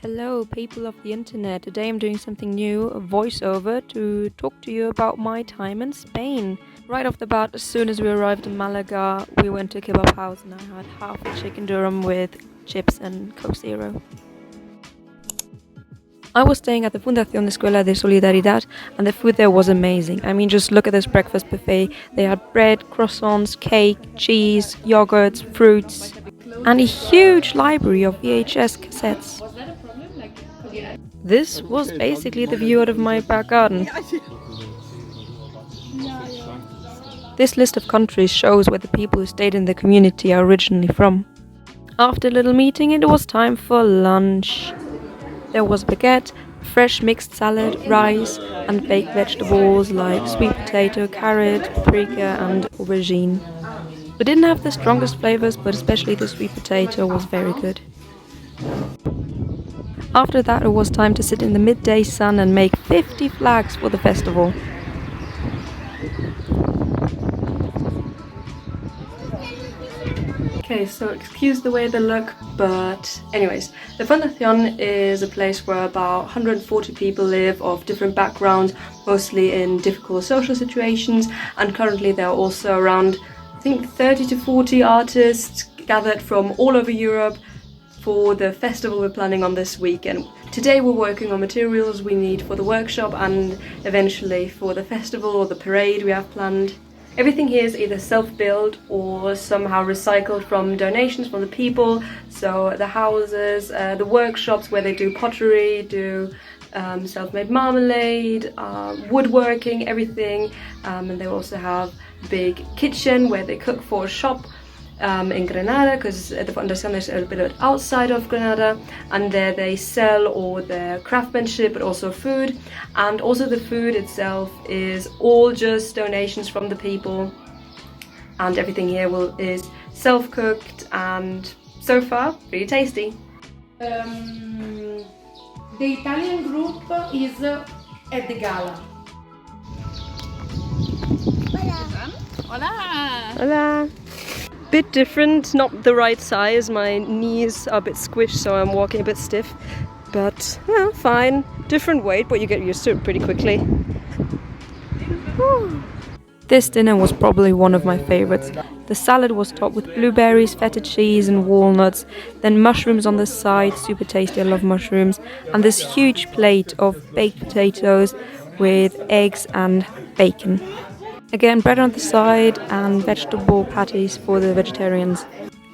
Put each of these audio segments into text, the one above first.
Hello, people of the internet. Today I'm doing something new, a voiceover, to talk to you about my time in Spain. Right off the bat, as soon as we arrived in Malaga, we went to a kebab house and I had half a chicken durum with chips and Coke Zero. I was staying at the Fundación Escuela de Solidaridad and the food there was amazing. I mean, just look at this breakfast buffet. They had bread, croissants, cake, cheese, yogurts, fruits, and a huge library of VHS cassettes. This was basically the view out of my back garden. This list of countries shows where the people who stayed in the community are originally from. After a little meeting, it was time for lunch. There was baguette, fresh mixed salad, rice, and baked vegetables like sweet potato, carrot, paprika, and aubergine. It didn't have the strongest flavors, but especially the sweet potato was very good. After that, it was time to sit in the midday sun and make 50 flags for the festival. Okay, so excuse the way they look, but anyways, the Fundación is a place where about 140 people live of different backgrounds, mostly in difficult social situations, and currently there are also around, I think, 30 to 40 artists gathered from all over Europe for the festival we're planning on this weekend. Today we're working on materials we need for the workshop and eventually for the festival or the parade we have planned. Everything here is either self-built or somehow recycled from donations from the people. So the houses, the workshops where they do pottery, do self-made marmalade, woodworking, everything. And they also have a big kitchen where they cook for a shop in Granada, because the Fundación is a little bit outside of Granada, and there they sell all their craftsmanship but also food, and also the food itself is all just donations from the people, and everything here is self-cooked and so far pretty tasty. The Italian group is at the gala. Hola! Hola! Bit different, not the right size, my knees are a bit squished so I'm walking a bit stiff, but well, fine. Different weight, but you get used to it pretty quickly. Whew. This dinner was probably one of my favorites. The salad was topped with blueberries, feta cheese and walnuts, then mushrooms on the side, super tasty, I love mushrooms, and this huge plate of baked potatoes with eggs and bacon. Again, bread on the side and vegetable patties for the vegetarians.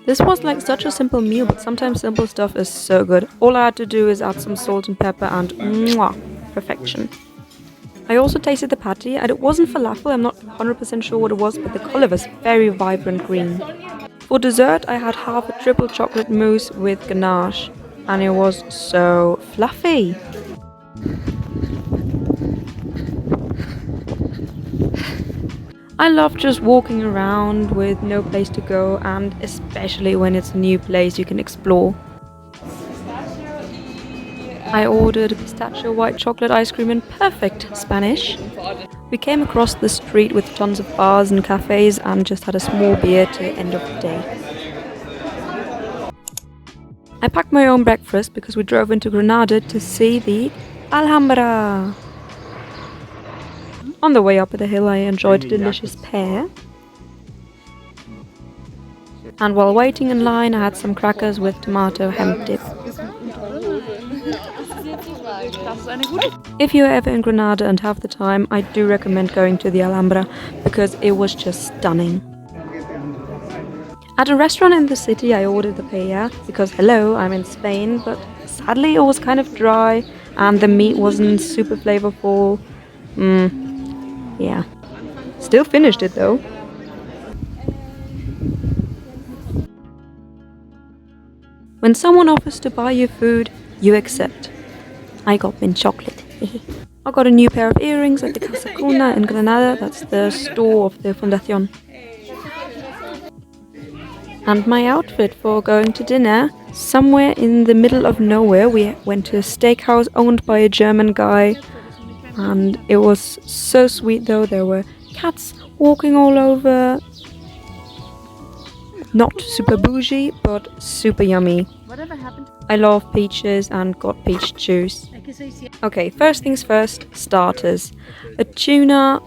This was like such a simple meal, but sometimes simple stuff is so good. All I had to do is add some salt and pepper and mwah, perfection. I also tasted the patty and it wasn't falafel, I'm not 100% sure what it was, but the color was very vibrant green. For dessert, I had half a triple chocolate mousse with ganache and it was so fluffy. I love just walking around with no place to go, and especially when it's a new place you can explore. I ordered pistachio white chocolate ice cream in perfect Spanish. We came across the street with tons of bars and cafes and just had a small beer to the end of the day. I packed my own breakfast because we drove into Granada to see the Alhambra. On the way up the hill I enjoyed a delicious pear. And while waiting in line I had some crackers with tomato hemp dip. If you're ever in Granada and have the time, I do recommend going to the Alhambra because it was just stunning. At a restaurant in the city I ordered the paella because hello, I'm in Spain, but sadly it was kind of dry and the meat wasn't super flavorful. Yeah. Still finished it though. When someone offers to buy you food, you accept. I got mint chocolate. I got a new pair of earrings at the Casa Cuna in Granada, that's the store of the Fundación. And my outfit for going to dinner, somewhere in the middle of nowhere, we went to a steakhouse owned by a German guy. And it was so sweet though, there were cats walking all over. Not super bougie, but super yummy. Whatever happened? I love peaches and got peach juice. Okay, first things first, starters. A tuna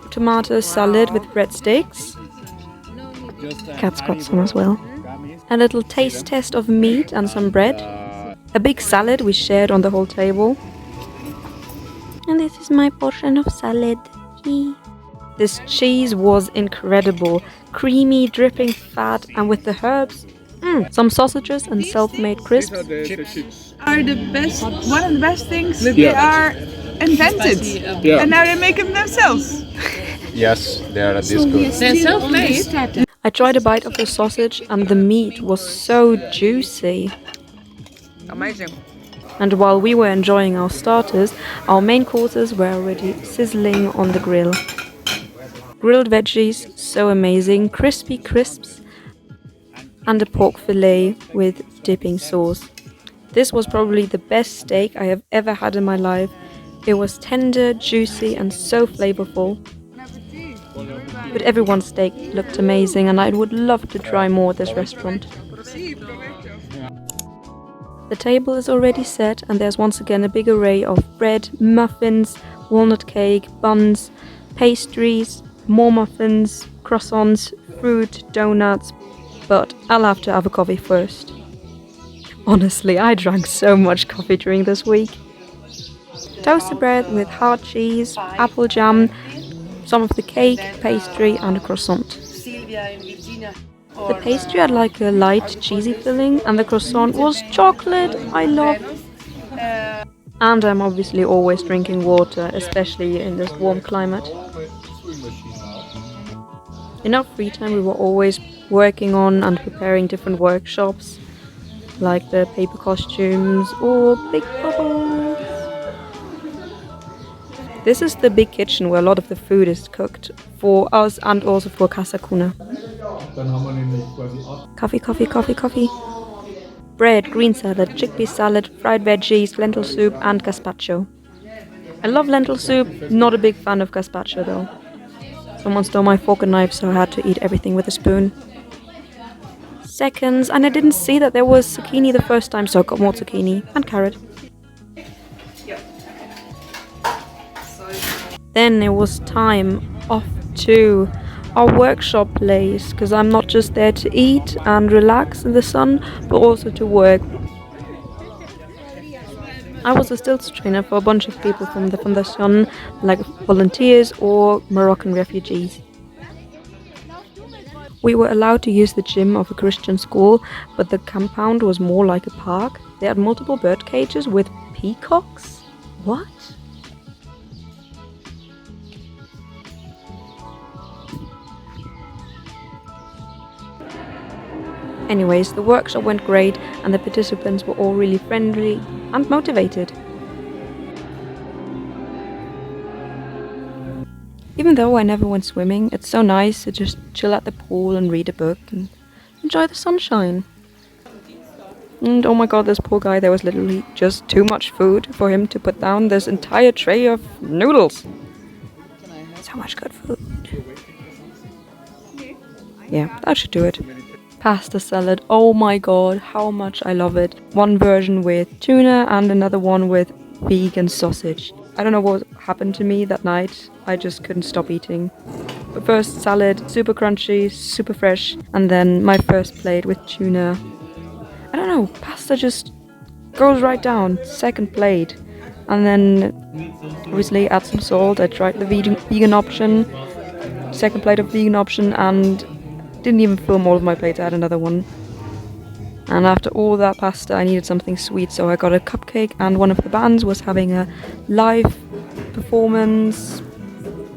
tomato salad with breadsticks. Cat's got some as well. A little taste test of meat and some bread. A big salad we shared on the whole table. And this is my portion of salad. This cheese was incredible. Creamy, dripping fat, and with the herbs. Some sausages and self-made crisps. Are the best, one of the best things they are invented, and now they make them themselves. Yes, they are this good. They're self-made. I tried a bite of the sausage and the meat was so juicy. Amazing. And while we were enjoying our starters, our main courses were already sizzling on the grill. Grilled veggies, so amazing, crispy crisps, and a pork fillet with dipping sauce. This was probably the best steak I have ever had in my life. It was tender, juicy, and so flavorful. But everyone's steak looked amazing, and I would love to try more at this restaurant. The table is already set, and there's once again a big array of bread, muffins, walnut cake, buns, pastries, more muffins, croissants, fruit, donuts, but I'll have to have a coffee first. Honestly, I drank so much coffee during this week. Toasted bread with hard cheese, apple jam, some of the cake, pastry, and a croissant. The pastry had like a light cheesy filling, and the croissant was chocolate. I love. And I'm obviously always drinking water, especially in this warm climate. In our free time, we were always working on and preparing different workshops, like the paper costumes or big bubbles. This is the big kitchen where a lot of the food is cooked for us and also for Casa Cuna. Coffee, coffee, coffee, coffee. Bread, green salad, chickpea salad, fried veggies, lentil soup, and gazpacho. I love lentil soup, not a big fan of gazpacho though. Someone stole my fork and knife, so I had to eat everything with a spoon. Seconds, and I didn't see that there was zucchini the first time, so I got more zucchini and carrot. Then it was time off to our workshop place, because I'm not just there to eat and relax in the sun, but also to work. I was a stilts trainer for a bunch of people from the Fundación, like volunteers or Moroccan refugees. We were allowed to use the gym of a Christian school, but the compound was more like a park. They had multiple bird cages with peacocks. What? Anyways, the workshop went great and the participants were all really friendly and motivated. Even though I never went swimming, it's so nice to just chill at the pool and read a book and enjoy the sunshine. And oh my god, this poor guy, there was literally just too much food for him to put down this entire tray of noodles. So much good food. Yeah, that should do it. Pasta salad, oh my god, how much I love it. One version with tuna and another one with vegan sausage. I don't know what happened to me that night, I just couldn't stop eating. But first salad, super crunchy, super fresh, and then my first plate with tuna. I don't know, pasta just goes right down. Second plate, and then obviously add some salt. I tried the vegan option, second plate of vegan option, and didn't even film all of my plates. I had another one. And after all that pasta, I needed something sweet, so I got a cupcake, and one of the bands was having a live performance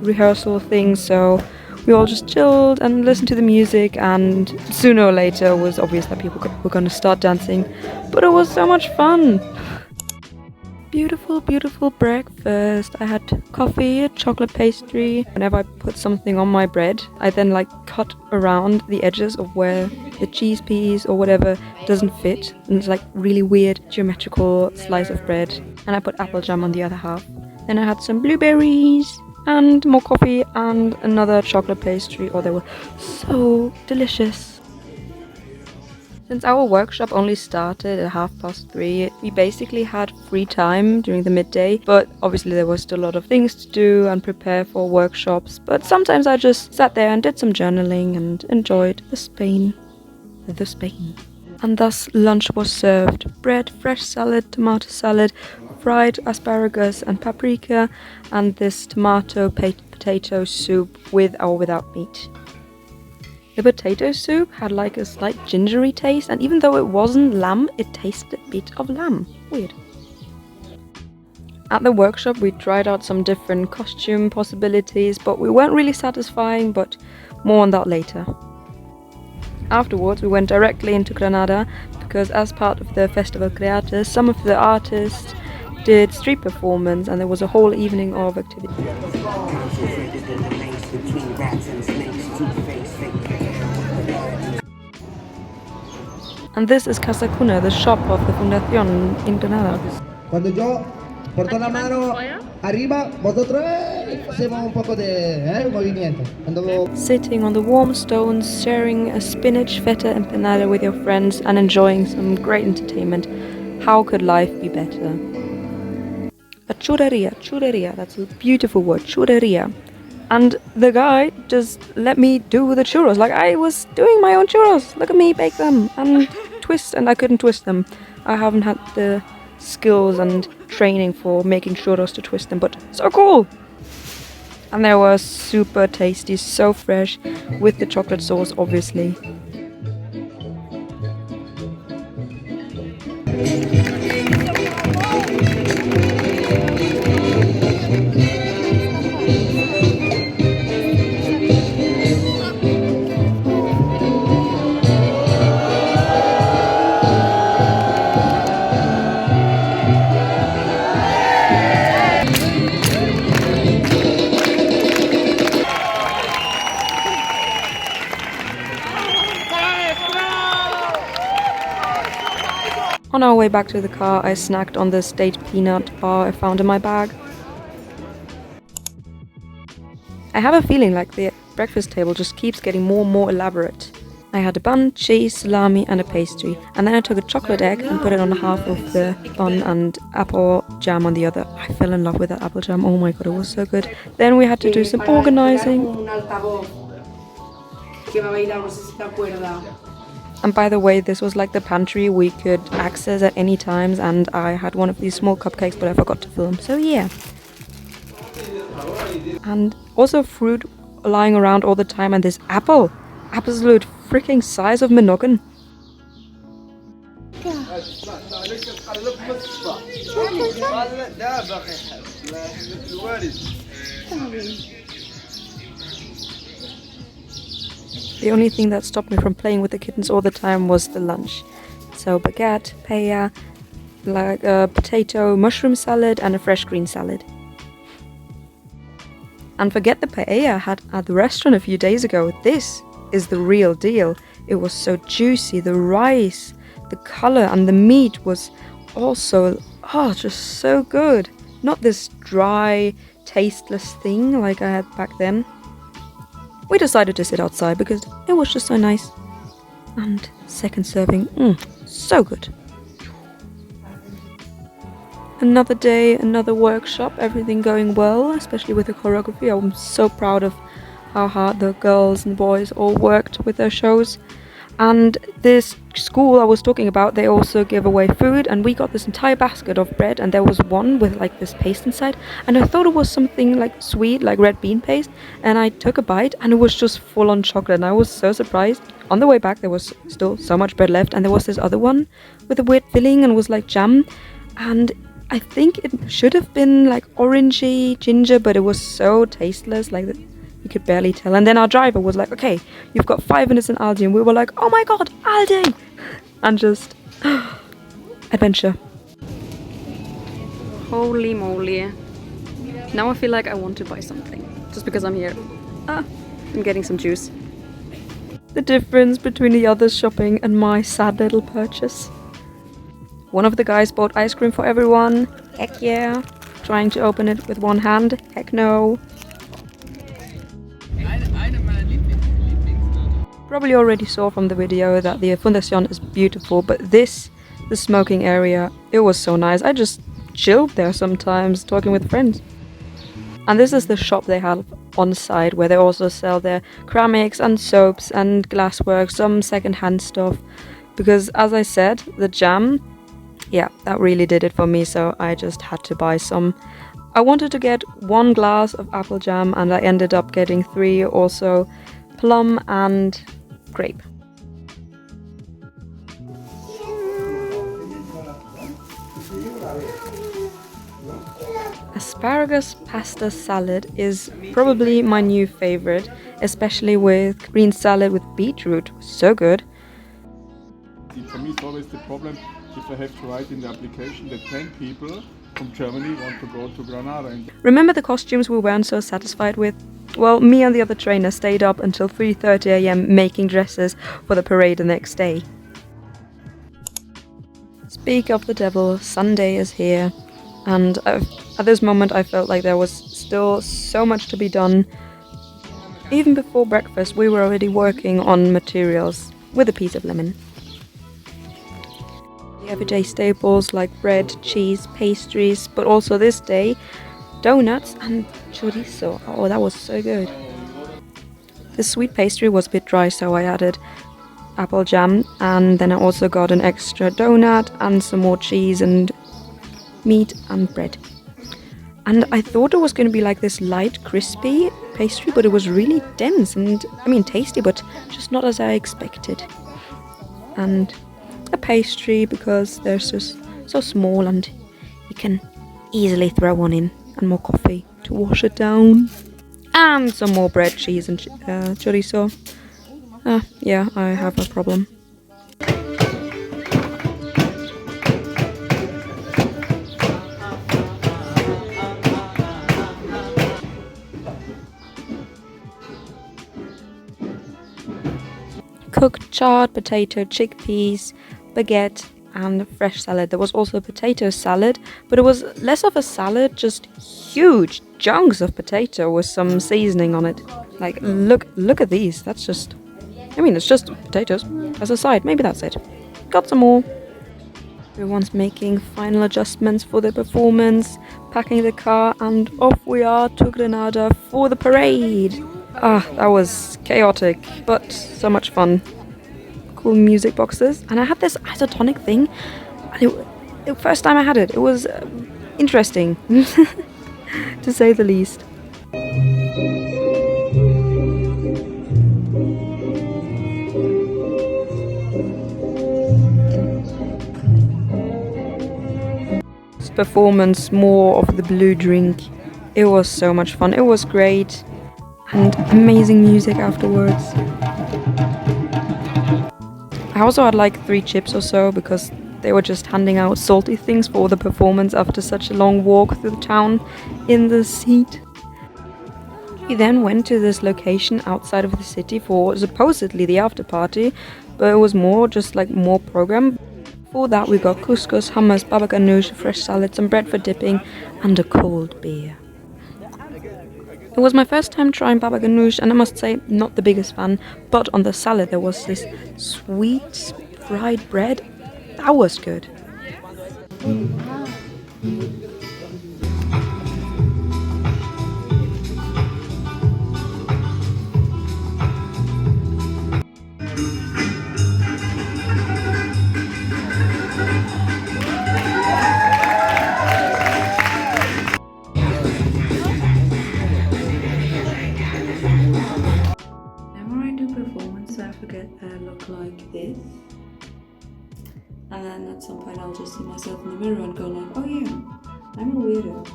rehearsal thing, so we all just chilled and listened to the music, and sooner or later it was obvious that people were going to start dancing, but it was so much fun. Beautiful, beautiful breakfast. I had coffee, a chocolate pastry. Whenever I put something on my bread, I then cut around the edges of where the cheese piece or whatever doesn't fit, and it's really weird geometrical slice of bread. And I put apple jam on the other half. Then I had some blueberries and more coffee and another chocolate pastry. Oh, they were so delicious. Since our workshop only started at 3:30, we basically had free time during the midday, but obviously there was still a lot of things to do and prepare for workshops, but sometimes I just sat there and did some journaling and enjoyed the Spain. And thus lunch was served: bread, fresh salad, tomato salad, fried asparagus and paprika, and this tomato potato soup with or without meat. The potato soup had like a slight gingery taste, and even though it wasn't lamb, it tasted a bit of lamb. Weird. At the workshop we tried out some different costume possibilities, but we weren't really satisfying, but more on that later. Afterwards we went directly into Granada, because as part of the Festival Creates, some of the artists did street performance and there was a whole evening of activity. And this is Casa Cuna, the shop of the Fundación in Granada. Cuando yo porto la mano arriba, vosotros hacemos un poco de movimiento. Sitting on the warm stones, sharing a spinach feta empanada with your friends and enjoying some great entertainment. How could life be better? A churreria, that's a beautiful word, churreria. And the guy just let me do the churros, like I was doing my own churros. Look at me bake them and twist, and I couldn't twist them. I haven't had the skills and training for making churros to twist them, but so cool! And they were super tasty, so fresh, with the chocolate sauce obviously. On our way back to the car, I snacked on the state peanut bar I found in my bag. I have a feeling like the breakfast table just keeps getting more and more elaborate. I had a bun, cheese, salami and a pastry, and then I took a chocolate egg and put it on half of the bun and apple jam on the other. I fell in love with that apple jam, oh my god, it was so good. Then we had to do some organizing. And by the way, this was like the pantry we could access at any times, and I had one of these small cupcakes but I forgot to film, so yeah. And also fruit lying around all the time, and this apple, absolute freaking size of my noggin. The only thing that stopped me from playing with the kittens all the time was the lunch. So baguette, paella, like a potato mushroom salad and a fresh green salad. And forget the paella I had at the restaurant a few days ago. This is the real deal. It was so juicy, the rice, the color and the meat was also, just so good. Not this dry, tasteless thing like I had back then. We decided to sit outside because it was just so nice. And second serving, so good. Another day, another workshop, everything going well, especially with the choreography. I'm so proud of how hard the girls and boys all worked with their shows. And this school I was talking about, they also give away food, and we got this entire basket of bread, and there was one with like this paste inside, and I thought it was something like sweet, like red bean paste, and I took a bite and it was just full on chocolate, and I was so surprised. On the way back there was still so much bread left, and there was this other one with a weird filling and was like jam, and I think it should have been like orangey ginger, but it was so tasteless, like you could barely tell. And then our driver was like, okay, you've got 5 minutes in Aldi, and we were like, oh my god, Aldi! And just adventure. Holy moly. Now I feel like I want to buy something just because I'm here. I'm getting some juice. The difference between the others shopping and my sad little purchase. One of the guys bought ice cream for everyone. Heck yeah. Trying to open it with one hand. Heck no. Probably already saw from the video that the Fundación is beautiful, but this, the smoking area, it was so nice. I just chilled there sometimes, talking with friends. And this is the shop they have on site, where they also sell their ceramics and soaps and glasswork, some second-hand stuff. Because as I said, the jam, yeah, that really did it for me, so I just had to buy some. I wanted to get 1 glass of apple jam and I ended up getting 3, also plum and grape. Asparagus pasta salad is probably my new favorite, especially with green salad with beetroot. So good. For me, it's always the problem if I have to write in the application that 10 people from Germany want to go to Granada. Remember the costumes we weren't so satisfied with? Well, me and the other trainer stayed up until 3:30 AM making dresses for the parade the next day. Speak of the devil, Sunday is here. And at this moment I felt like there was still so much to be done. Even before breakfast we were already working on materials with a piece of lemon. The everyday staples like bread, cheese, pastries, but also this day, donuts and chorizo. Oh, that was so good. The sweet pastry was a bit dry, so I added apple jam, and then I also got an extra donut and some more cheese and meat and bread. And I thought it was going to be like this light, crispy pastry, but it was really dense and, I mean, tasty, but just not as I expected. And a pastry, because they're just so small and you can easily throw one in, and more coffee to wash it down. And some more bread, cheese and chorizo. Yeah, I have a problem. Cooked charred potato, chickpeas, baguette and fresh salad. There was also potato salad, but it was less of a salad, just huge chunks of potato with some seasoning on it. Like, look at these. That's just, I mean, it's just potatoes as a side. Maybe that's it. Got some more. Everyone's making final adjustments for the performance, packing the car, and off we are to Granada for the parade. That was chaotic, but so much fun. Cool music boxes, and I had this isotonic thing, and the first time I had it, it was interesting, to say the least. This performance, more of the blue drink. It was so much fun. It was great. And amazing music afterwards. I also had like 3 chips or so, because they were just handing out salty things for the performance after such a long walk through the town in the heat. We then went to this location outside of the city for supposedly the after party, but it was more just like more program. For that we got couscous, hummus, baba ganoush, fresh salad, some bread for dipping, and a cold beer. It was my first time trying baba ganoush, and I must say, not the biggest fan, but on the salad there was this sweet fried bread. That was good. I forget that I look like this, and then at some point I'll just see myself in the mirror and go like, oh yeah, I'm a weirdo.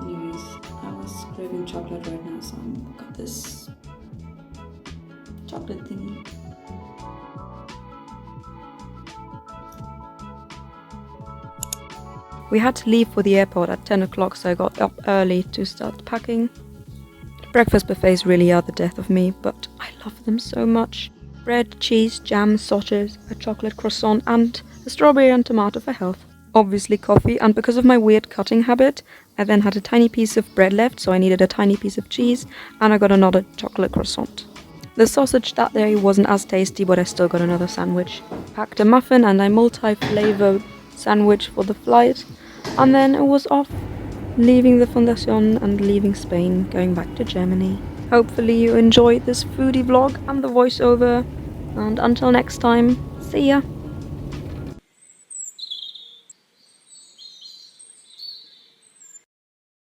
Anyways, I was craving chocolate right now, so I got this chocolate thingy. We had to leave for the airport at 10 o'clock, so I got up early to start packing. Breakfast buffets really are the death of me, but I love them so much. Bread, cheese, jam, sausages, a chocolate croissant, and a strawberry and tomato for health. Obviously coffee, and because of my weird cutting habit, I then had a tiny piece of bread left, so I needed a tiny piece of cheese, and I got another chocolate croissant. The sausage that day wasn't as tasty, but I still got another sandwich. Packed a muffin and a multi-flavour sandwich for the flight, and then it was off, leaving the Fundación and leaving Spain, going back to Germany. Hopefully you enjoyed this foodie vlog and the voiceover, and until next time, see ya!